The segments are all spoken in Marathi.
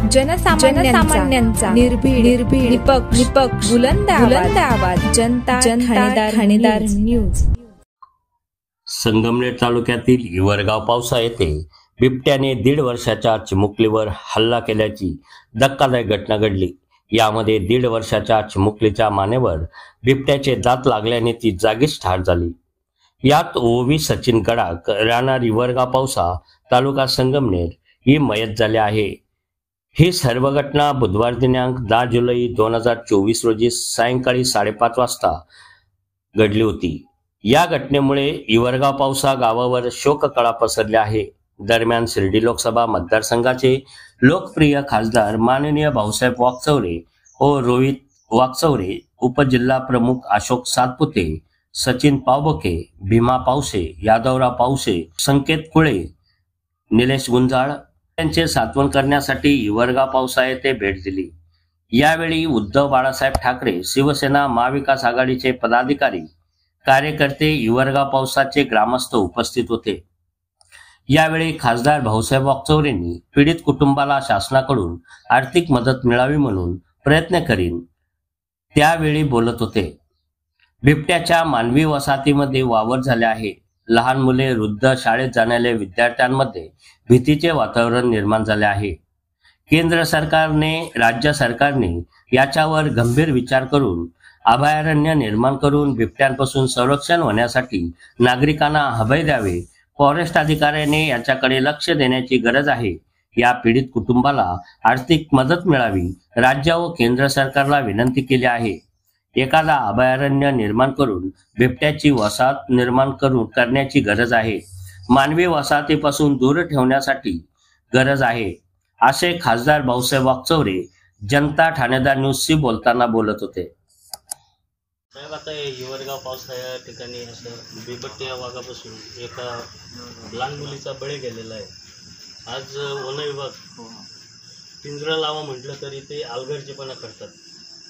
जनसामान्यांचा निर्भीड निपक्ष बुलंद आवाज जनता ठाणेदार न्यूज। संगमनेर तालुक्यातील हिवरगाव पावसा येथे बिबट्याने 1.5 वर्षाच्या चिमुकलीवर हल्ला केल्याची धक्कादायक घटना घडली। यामध्ये 1.5 वर्षाच्या चिमुकलीच्या मानेवर बिबट्याचे दात लागल्याने ती जागीच ठार झाली। यात ओवी सचिन गडाख राहणार हिवरगाव पावसा तालुका संगमनेर ही मयत झाली आहे। ही सर्व घटना बुधवार दिनांक 10 जुलै 2024 रोजी सायंकाळी 5:30 वाजता घडली होती। या घटनेमुळे हिवरगाव पावसा गावावर शोककळा पसरली आहे। दरम्यान शिर्डी लोकसभा मतदारसंघाचे लोकप्रिय खासदार माननीय भाऊसाहेब वाकचौरे व रोहित वाकचौरे, उपजिल्हा प्रमुख अशोक सातपुते, सचिन पावबके, भीमा पावसे, यादवराव पावसे, संकेत कुळे, निलेश गुंजाळ यांचे सांत्वन करण्यासाठी हिवरगाव पावसा येथे भेट दिली। यावेळी उद्धव बाळासाहेब ठाकरे, शिवसेना महाविकास आघाडीचे पदाधिकारी, कार्यकर्ते, हिवरगाव पावसाचे ग्रामस्थ उपस्थित होते। यावेळी खासदार भाऊसाहेब वाकचौरेंनी पीडित कुटुंबाला शासनाकडून आर्थिक मदत मिळावी म्हणून प्रयत्न करीन त्यावेळी बोलत होते। बिबट्याच्या मानवी वसाहतीमध्ये वावर झाले आहे। लहान मुले, वृद्ध, शाळेत जाणाऱ्या विद्यार्थ्यांमध्ये भीतीचे वातावरण निर्माण झाले आहे। केंद्र सरकारने, राज्य सरकारने याच्यावर गंभीर विचार करून अभयारण्य निर्माण करून बिबट्यांपासून संरक्षण होण्यासाठी नागरिकांना अभय द्यावे। फॉरेस्ट अधिकाऱ्याने याच्याकडे लक्ष देण्याची गरज आहे। या पीडित कुटुंबाला आर्थिक मदत मिळावी, राज्य व केंद्र सरकारला विनंती केली आहे। एखादा अभयारण्य निर्माण करून बिबट्याची वसाहत निर्माण करण्याची गरज आहे। मानवी वसाहतीपासून दूर ठेवण्यासाठी गरज आहे, असे खासदार भाऊसाहेब वाकचौरे जनता ठाणेदार न्यूजशी बोलताना बोलत होते। साहेब, आता हिवरगाव पावसा या ठिकाणी असं बिबट्या वाघापासून एका लहान मुलीचा बळी गेलेला आहे। आज वन विभाग पिंजरा लावा म्हटलं तरी ते अलगर्जीपणा करतात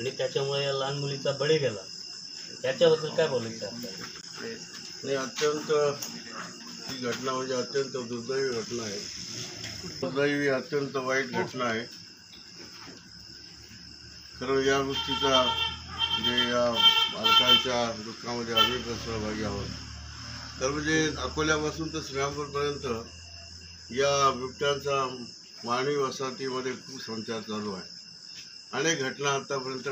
आणि त्याच्यामुळे या लहान मुलीचा बळी गेला। त्याच्याबद्दल काय बोलायचं आपल्याला? नाही, अत्यंत ही घटना म्हणजे अत्यंत दुर्दैवी घटना आहे। दुर्दैवी अत्यंत वाईट घटना आहे। खरं या गोष्टीचा म्हणजे या बालकांच्या दुःखामध्ये आम्ही पण सहभागी आहोत। तर म्हणजे अकोल्यापासून तर श्रीरामपूरपर्यंत या बिबट्यांचा मानवी वसाहतीमध्ये खूप संचार चालू आहे। अनेक घटना आतापर्यंत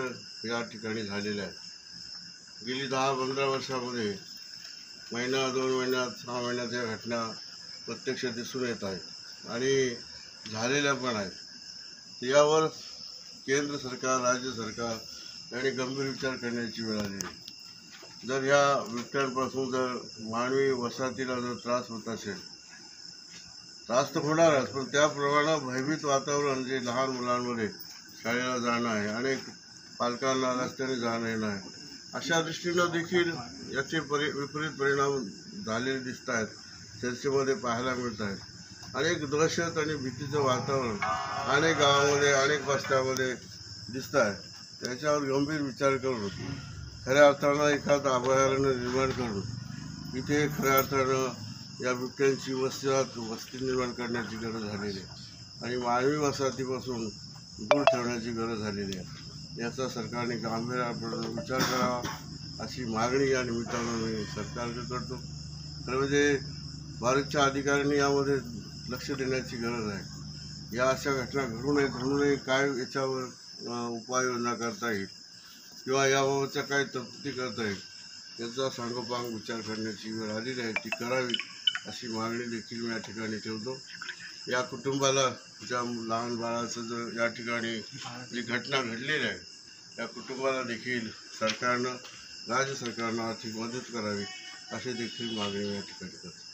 या ठिकाणी झालेल्या आहेत। गेली 10-15 वर्षामध्ये महिना, 2 महिन्यात, 6 महिन्यात या घटना प्रत्यक्ष दिसून येत आहेत आणि झालेल्या पण आहेत। यावर केंद्र सरकार, राज्य सरकार यांनी गंभीर विचार करण्याची वेळ आली आहे। जर या बिबट्यांपासून जर मानवी वसाहतीला जर त्रास होत असेल, त्रास तर होणारच, पण त्याप्रमाणे भयभीत वातावरण जे लहान मुलांमध्ये शाळेला जाणं आहे, अनेक पालकांना रस्त्याने जाणं येणं आहे, अशा दृष्टीनं देखील याचे विपरीत परिणाम झालेले दिसत आहेत, चर्चेमध्ये पाहायला मिळत आहेत। अनेक दहशत आणि भीतीचं वातावरण अनेक गावामध्ये, अनेक वस्त्यामध्ये दिसत आहे। त्याच्यावर गंभीर विचार करून खऱ्या अर्थानं एखादं अभयारण्य निर्माण करून इथे खऱ्या अर्थानं या बिबट्यांची वस्ती निर्माण करण्याची गरज झालेली आहे आणि मानवी वसाहतीपासून दूर ठेवण्याची गरज झालेली आहे। याचा सरकारने गांभीर्याने विचार करावा अशी मागणी या निमित्तानं मी सरकारकडे करतो। खरं म्हणजे भारतच्या अधिकाऱ्यांनी यामध्ये लक्ष देण्याची गरज आहे। या अशा घटना घडू नये काय याच्यावर उपाययोजना करता येईल किंवा याबाबतच्या काय तरतुदी करता येईल याचा सांगोपांग विचार करण्याची वेळ आलेली आहे, ती करावी अशी मागणी देखील मी या ठिकाणी ठेवतो। या कुटुंबाला, ज्या लहान बाळाचं जर या ठिकाणी जी घटना घडलेली आहे, या कुटुंबाला देखील सरकारनं, राज्य सरकारनं आर्थिक मदत करावी अशी देखील मागणी मी या ठिकाणी करतो।